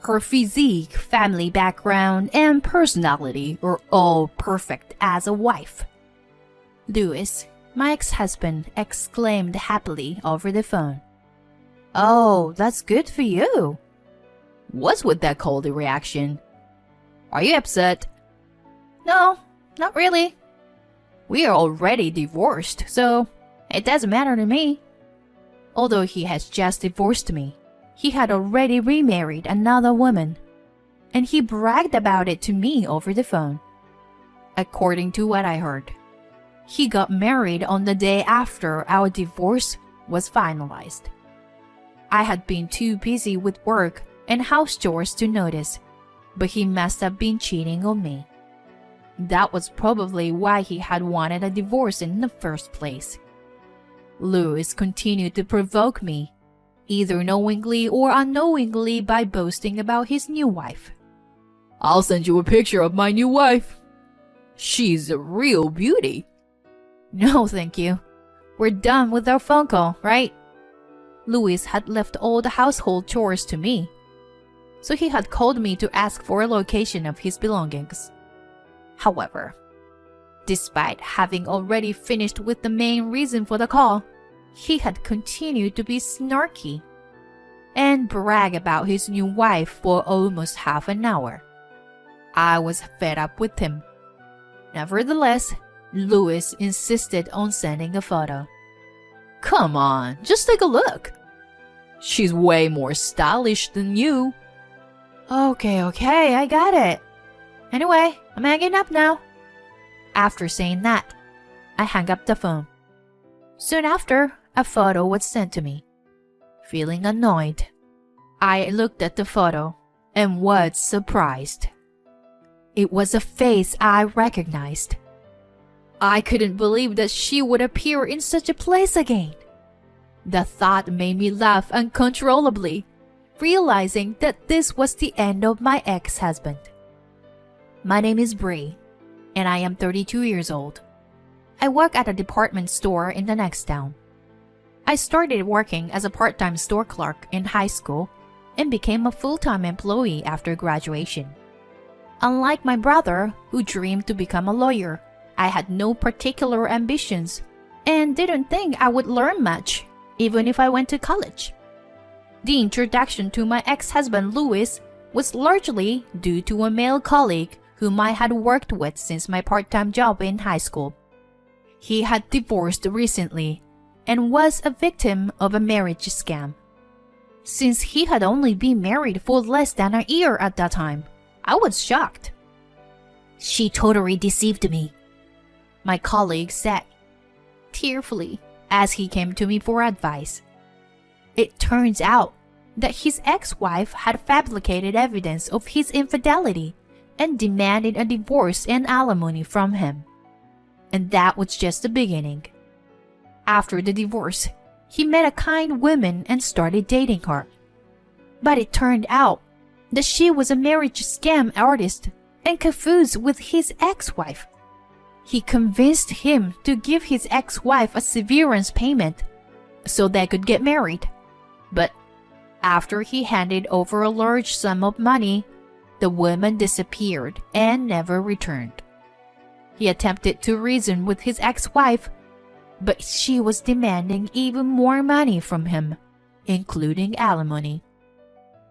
Her physique, family background, and personality are all perfect as a wife. Louis, my ex-husband, exclaimed happily over the phone. Oh, that's good for you. What's with that cold reaction? Are you upset? No, not really. We are already divorced, so it doesn't matter to me. Although he has just divorced me, he had already remarried another woman, and he bragged about it to me over the phone. According to what I heard, he got married on the day after our divorce was finalized. I had been too busy with work and house chores to notice, but he must have been cheating on me. That was probably why he had wanted a divorce in the first place. Louis continued to provoke me, either knowingly or unknowingly, by boasting about his new wife. I'll send you a picture of my new wife. She's a real beauty. No, thank you. We're done with our phone call, right? Louis had left all the household chores to me, so he had called me to ask for a location of his belongings. However, despite having already finished with the main reason for the call, he had continued to be snarky and brag about his new wife for almost half an hour. I was fed up with him. Nevertheless, Louis insisted on sending a photo. Come on, just take a look. She's way more stylish than you. Okay, I got it. Anyway, I'm hanging up now. After saying that, I hung up the phone. Soon after, a photo was sent to me. Feeling annoyed, I looked at the photo and was surprised. It was a face I recognized. I couldn't believe that she would appear in such a place again. The thought made me laugh uncontrollably, realizing that this was the end of my ex-husband. My name is Bree, and I am 32 years old. I work at a department store in the next town. I started working as a part-time store clerk in high school and became a full-time employee after graduation. Unlike my brother, who dreamed to become a lawyer, I had no particular ambitions and didn't think I would learn much, even if I went to college. The introduction to my ex-husband Louis was largely due to a male colleague whom I had worked with since my part-time job in high school. He had divorced recently and was a victim of a marriage scam. Since he had only been married for less than a year at that time, I was shocked. She totally deceived me, my colleague said, tearfully, as he came to me for advice. It turns out that his ex-wife had fabricated evidence of his infidelity and demanded a divorce and alimony from him. And that was just the beginning. After the divorce, he met a kind woman and started dating her. But it turned out that she was a marriage scam artist and cahoots with his ex-wife. He convinced him to give his ex-wife a severance payment so they could get married. But after he handed over a large sum of money, the woman disappeared and never returned. He attempted to reason with his ex-wife, but she was demanding even more money from him, including alimony.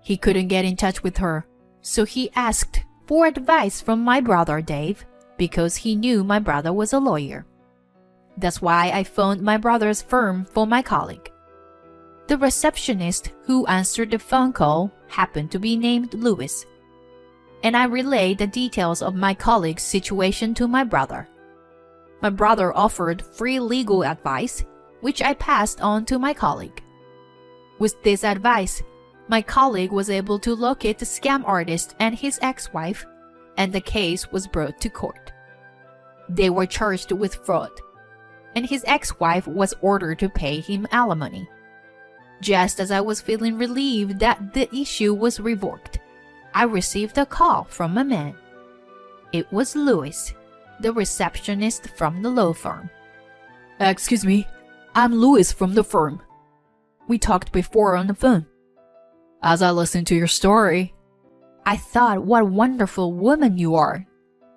He couldn't get in touch with her, so he asked for advice from my brother Dave, because he knew my brother was a lawyer. That's why I phoned my brother's firm for my colleague. The receptionist who answered the phone call happened to be named Louis, and I relayed the details of my colleague's situation to my brother. My brother offered free legal advice, which I passed on to my colleague. With this advice, my colleague was able to locate the scam artist and his ex-wife, and the case was brought to court. They were charged with fraud, and his ex-wife was ordered to pay him alimony. Just as I was feeling relieved that the issue was revoked, I received a call from a man. It was Louis, the receptionist from the law firm. Excuse me, I'm Louis from the firm. We talked before on the phone. As I listened to your story, I thought what a wonderful woman you are,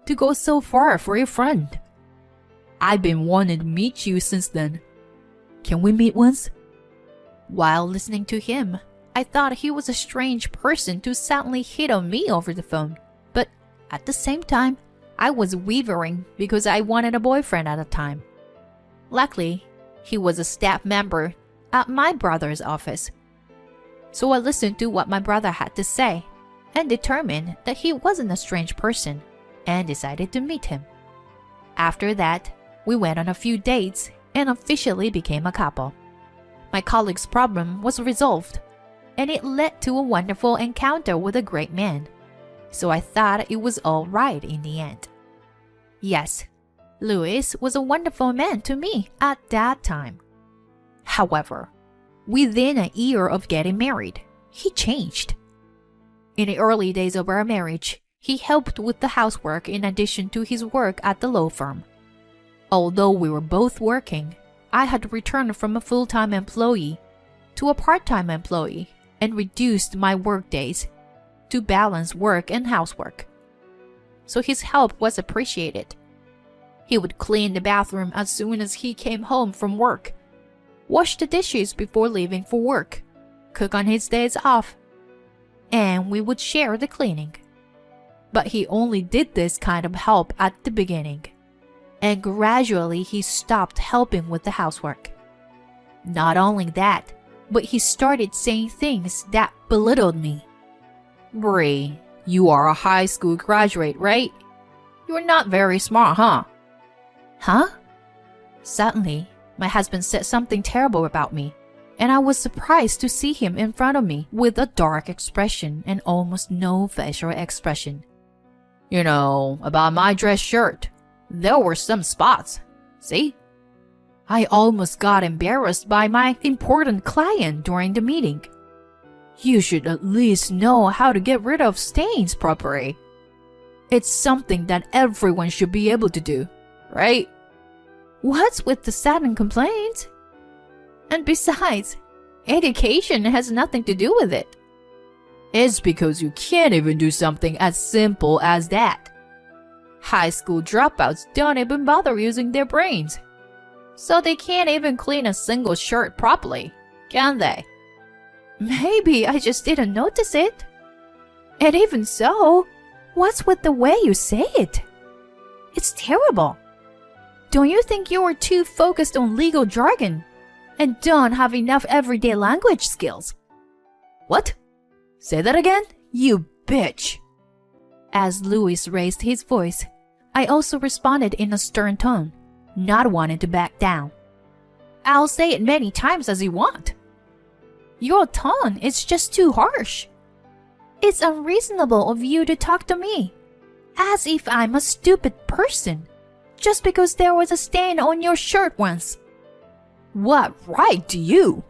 to go so far for your friend. I've been wanting to meet you since then. Can we meet once? While listening to him, I thought he was a strange person to suddenly hit on me over the phone. But at the same time, I was wavering because I wanted a boyfriend at the time. Luckily, he was a staff member at my brother's office. So I listened to what my brother had to say and determined that he wasn't a strange person and decided to meet him. After that, we went on a few dates and officially became a couple. My colleague's problem was resolved, and it led to a wonderful encounter with a great man. So I thought it was all right in the end. Yes, Louis was a wonderful man to me at that time. However, within a year of getting married, he changed. In the early days of our marriage, he helped with the housework in addition to his work at the law firm. Although we were both working, I had returned from a full-time employee to a part-time employee and reduced my work days to balance work and housework. So his help was appreciated. He would clean the bathroom as soon as he came home from work, wash the dishes before leaving for work, cook on his days off, and we would share the cleaning. But he only did this kind of help at the beginning, and gradually he stopped helping with the housework. Not only that, but he started saying things that belittled me. Bree, you are a high school graduate, right? You're not very smart, huh? Huh? Suddenly, my husband said something terrible about me, and I was surprised to see him in front of me with a dark expression and almost no facial expression. You know, about my dress shirt, there were some spots. See? I almost got embarrassed by my important client during the meeting. You should at least know how to get rid of stains properly. It's something that everyone should be able to do, right? What's with the sudden complaints? And besides, education has nothing to do with it. It's because you can't even do something as simple as that. High school dropouts don't even bother using their brains. So they can't even clean a single shirt properly, can they? Maybe I just didn't notice it. And even so, what's with the way you say it? It's terrible. Don't you think you are too focused on legal jargon and don't have enough everyday language skills? What? Say that again, you bitch. As Louis raised his voice, I also responded in a stern tone, not wanting to back down. I'll say it many times as you want. Your tone is just too harsh. It's unreasonable of you to talk to me, as if I'm a stupid person, just because there was a stain on your shirt once. What right do you,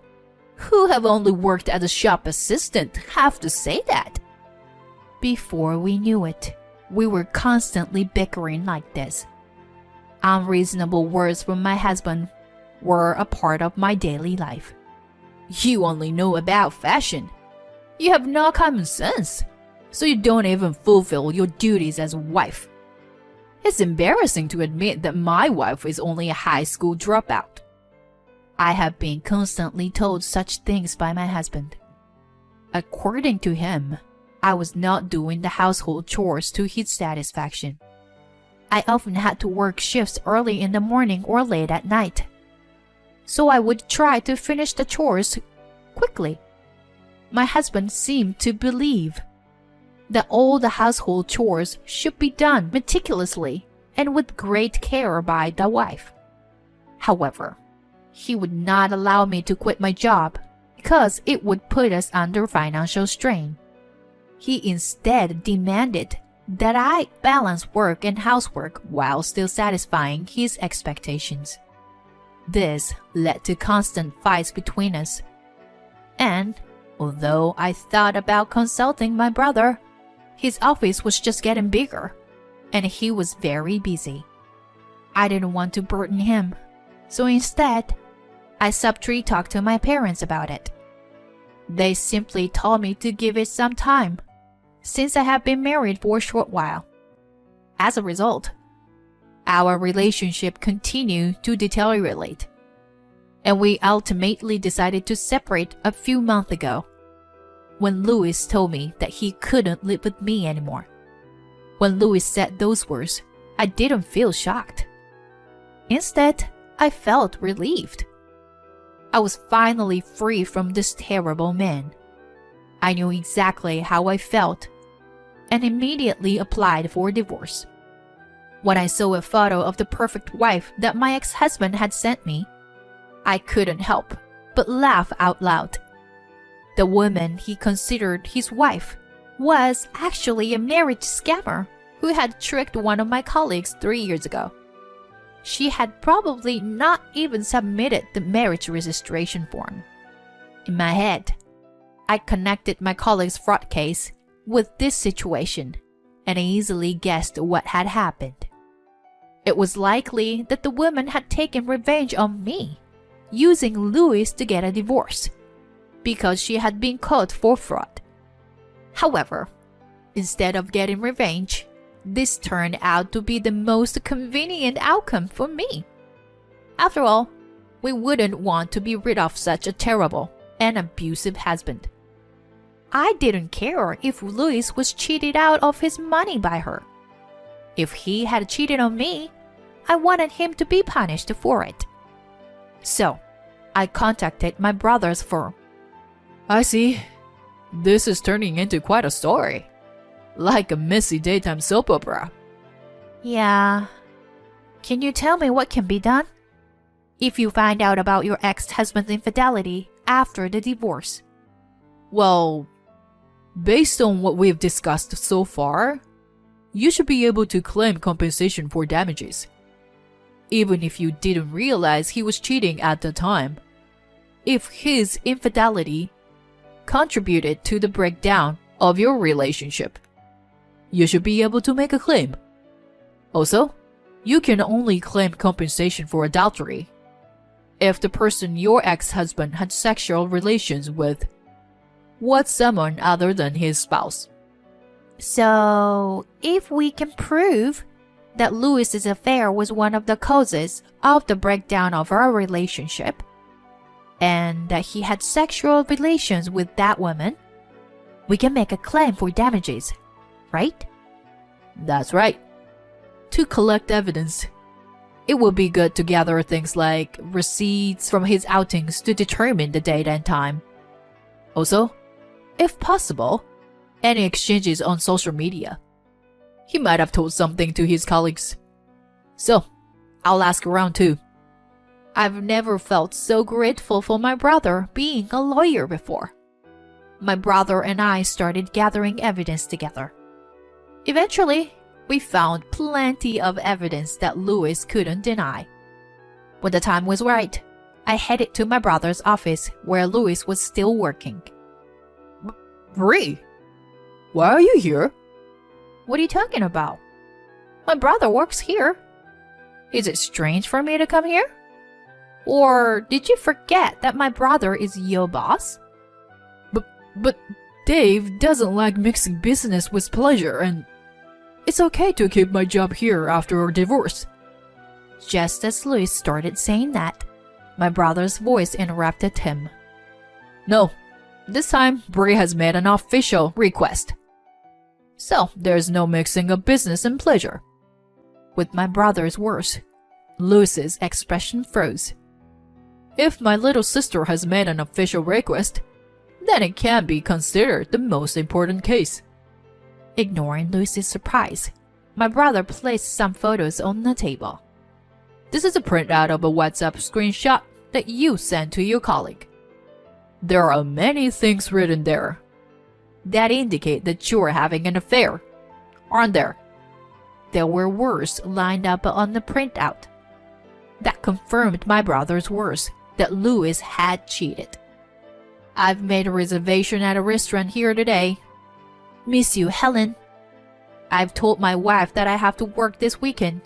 who have only worked as a shop assistant, have to say that? Before we knew it, we were constantly bickering like this. Unreasonable words from my husband were a part of my daily life. You only know about fashion. You have no common sense, so you don't even fulfill your duties as a wife. It's embarrassing to admit that my wife is only a high school dropout. I have been constantly told such things by my husband. According to him, I was not doing the household chores to his satisfaction. I often had to work shifts early in the morning or late at night. So I would try to finish the chores quickly. My husband seemed to believe that all the household chores should be done meticulously and with great care by the wife. However, he would not allow me to quit my job because it would put us under financial strain. He instead demanded that I balance work and housework while still satisfying his expectations. This led to constant fights between us. And although I thought about consulting my brother, his office was just getting bigger, and he was very busy. I didn't want to burden him, so instead, I subtly talked to my parents about it. They simply told me to give it some time, since I have been married for a short while. As a result, our relationship continued to deteriorate, and we ultimately decided to separate a few months ago, when Louis told me that he couldn't live with me anymore. When Louis said those words, I didn't feel shocked. Instead, I felt relieved. I was finally free from this terrible man. I knew exactly how I felt and immediately applied for a divorce. When I saw a photo of the perfect wife that my ex-husband had sent me, I couldn't help but laugh out loud. The woman he considered his wife was actually a marriage scammer who had tricked one of my colleagues 3 years ago. She had probably not even submitted the marriage registration form. In my head, I connected my colleague's fraud case with this situation and easily guessed what had happened. It was likely that the woman had taken revenge on me, using Louis to get a divorce, because she had been caught for fraud. However, instead of getting revenge, this turned out to be the most convenient outcome for me. After all, we wouldn't want to be rid of such a terrible and abusive husband. I didn't care if Louis was cheated out of his money by her. If he had cheated on me, I wanted him to be punished for it. So, I contacted my brother's firm. I see. This is turning into quite a story. Like a messy daytime soap opera. Yeah. Can you tell me what can be done? If you find out about your ex-husband's infidelity after the divorce. Well, based on what we've discussed so far, you should be able to claim compensation for damages. Even if you didn't realize he was cheating at the time, if his infidelity contributed to the breakdown of your relationship, you should be able to make a claim. Also, you can only claim compensation for adultery if the person your ex-husband had sexual relations with was someone other than his spouse. So, if we can prove that Louis's affair was one of the causes of the breakdown of our relationship, and that he had sexual relations with that woman, we can make a claim for damages, right? That's right. To collect evidence, it would be good to gather things like receipts from his outings to determine the date and time. Also, if possible, any exchanges on social media. He might have told something to his colleagues. So, I'll ask around too. I've never felt so grateful for my brother being a lawyer before. My brother and I started gathering evidence together. Eventually, we found plenty of evidence that Louis couldn't deny. When the time was right, I headed to my brother's office where Louis was still working. Bree, why are you here? What are you talking about? My brother works here. Is it strange for me to come here? Or did you forget that my brother is your boss? But Dave doesn't like mixing business with pleasure, and it's okay to keep my job here after our divorce. Just as Louis started saying that, my brother's voice interrupted him. No, this time Bree has made an official request. So there's no mixing of business and pleasure. With my brother's words, Louis's expression froze. If my little sister has made an official request, then it can be considered the most important case. Ignoring Louis's surprise, my brother placed some photos on the table. This is a printout of a WhatsApp screenshot that you sent to your colleague. There are many things written there that indicate that you're having an affair, aren't there? There were words lined up on the printout that confirmed my brother's words that Louis had cheated. I've made a reservation at a restaurant here today. Miss you, Helen. I've told my wife that I have to work this weekend.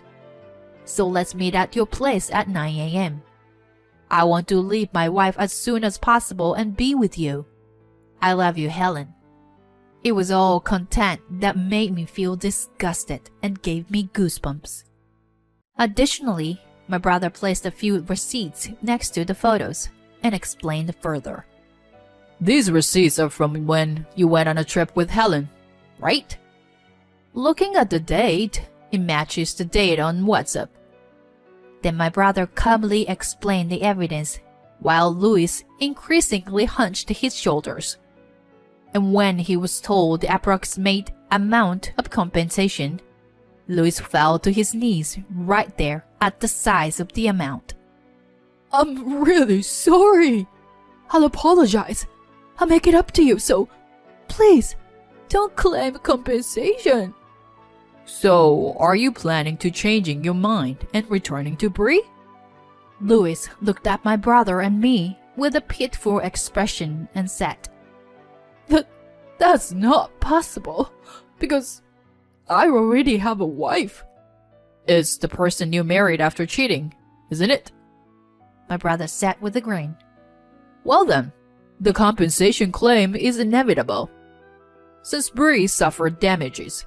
So let's meet at your place at 9 a.m. I want to leave my wife as soon as possible and be with you. I love you, Helen. It was all content that made me feel disgusted and gave me goosebumps. Additionally, my brother placed a few receipts next to the photos and explained further. These receipts are from when you went on a trip with Helen, right? Looking at the date, it matches the date on WhatsApp. Then my brother calmly explained the evidence, while Louis increasingly hunched his shoulders. And when he was told the approximate amount of compensation, Louis fell to his knees right there at the size of the amount. I'm really sorry. I'll apologize. I'll make it up to you, so please don't claim compensation. So, are you planning to changing your mind and returning to Bree? Louis looked at my brother and me with a pitiful expression and said, That's not possible, because I already have a wife. It's the person you married after cheating, isn't it? My brother said with a grin. Well then, the compensation claim is inevitable. Since Bree suffered damages,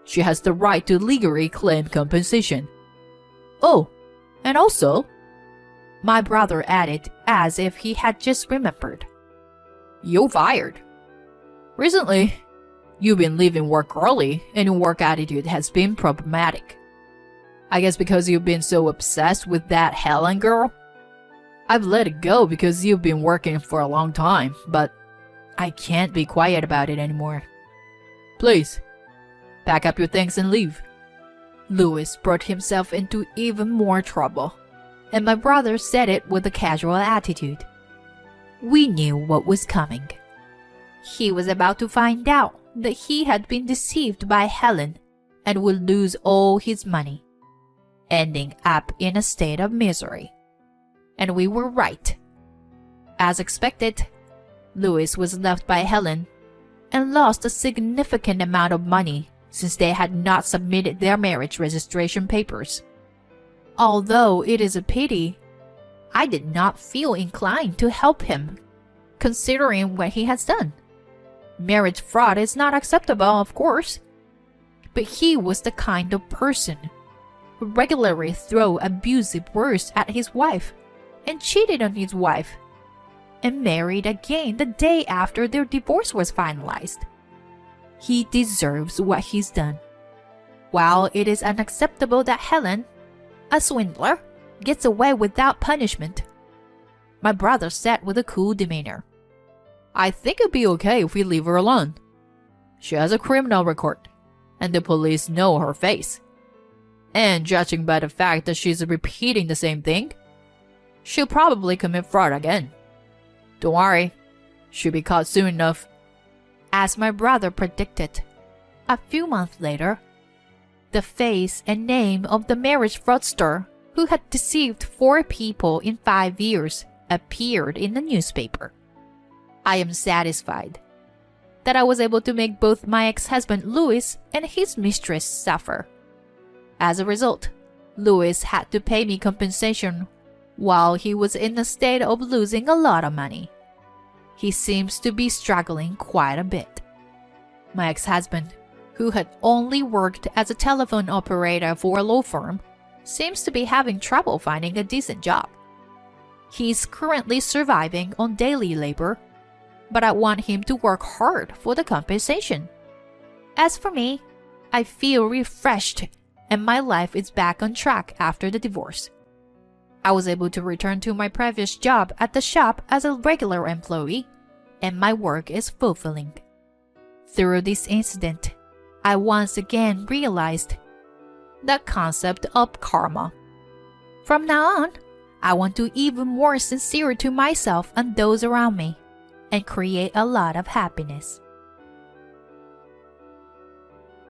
she has the right to legally claim compensation. Oh, and also, my brother added as if he had just remembered, you're fired. Recently, you've been leaving work early and your work attitude has been problematic. I guess because you've been so obsessed with that Helen girl? I've let it go because you've been working for a long time, but I can't be quiet about it anymore. Please, pack up your things and leave. Louis brought himself into even more trouble, and my brother said it with a casual attitude. We knew what was coming. He was about to find out that he had been deceived by Helen and would lose all his money, ending up in a state of misery. And we were right. As expected, Louis was left by Helen and lost a significant amount of money since they had not submitted their marriage registration papers. Although it is a pity, I did not feel inclined to help him, considering what he has done. Marriage fraud is not acceptable, of course, but he was the kind of person who regularly threw abusive words at his wife and cheated on his wife and married again the day after their divorce was finalized. He deserves what he's done. While it is unacceptable that Helen, a swindler, gets away without punishment, my brother said with a cool demeanor, I think it'd be okay if we leave her alone. She has a criminal record, and the police know her face. And judging by the fact that she's repeating the same thing, she'll probably commit fraud again. Don't worry, she'll be caught soon enough. As my brother predicted, a few months later, the face and name of the marriage fraudster who had deceived 4 people in 5 years appeared in the newspaper. I am satisfied that I was able to make both my ex-husband Louis and his mistress suffer. As a result, Louis had to pay me compensation while he was in a state of losing a lot of money. He seems to be struggling quite a bit. My ex-husband, who had only worked as a telephone operator for a law firm, seems to be having trouble finding a decent job. He's currently surviving on daily labor, but I want him to work hard for the compensation. As for me, I feel refreshed and my life is back on track after the divorce. I was able to return to my previous job at the shop as a regular employee, and my work is fulfilling. Through this incident, I once again realized the concept of karma. From now on, I want to be even more sincere to myself and those around me, and create a lot of happiness.